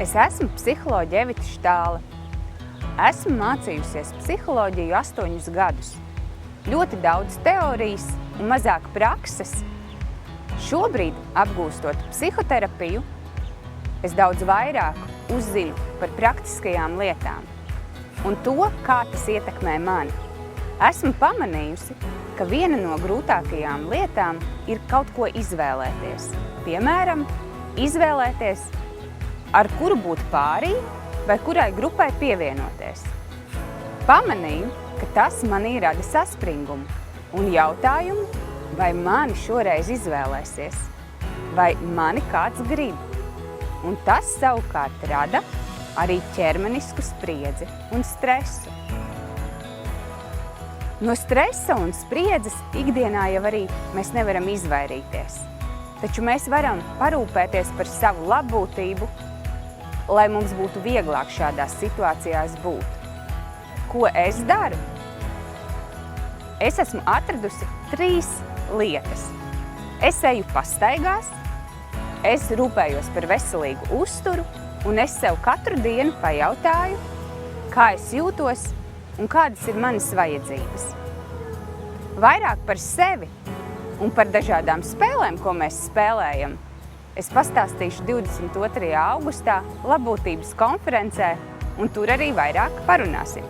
Es esmu psiholoģe Evita Štāle. Esmu mācījusies psiholoģiju 8 gadus. Ļoti daudz teorijas un mazāk prakses. Šobrīd, apgūstot psihoterapiju, es daudz vairāk uzzinu par praktiskajām lietām un to, kā tas ietekmē mani. Esmu pamanījusi, ka viena no grūtākajām lietām ir kaut ko izvēlēties. Piemēram, izvēlēties, ar kuru būt pārī vai kurai grupai pievienoties. Pamanīju, ka tas manī rada saspringumu un jautājumu, vai mani šoreiz izvēlēsies, vai mani kāds grib. Un tas savukārt rada arī ķermenisku spriedzi un stresu. No stresa un spriedzes ikdienā jau arī mēs nevaram izvairīties. Taču mēs varam parūpēties par savu labbūtību, lai mums būtu vieglāk šādās situācijās būt. Ko es daru? Es esmu atradusi 3 lietas. Es eju pastaigās, es rūpējos par veselīgu uzturu, un es sev katru dienu pajautāju, kā es jūtos un kādas ir manas vajadzības. Vairāk par sevi un par dažādām spēlēm, ko mēs spēlējam, es pastāstīšu 22. augustā Labbūtības konferencē, un tur arī vairāk parunāsim.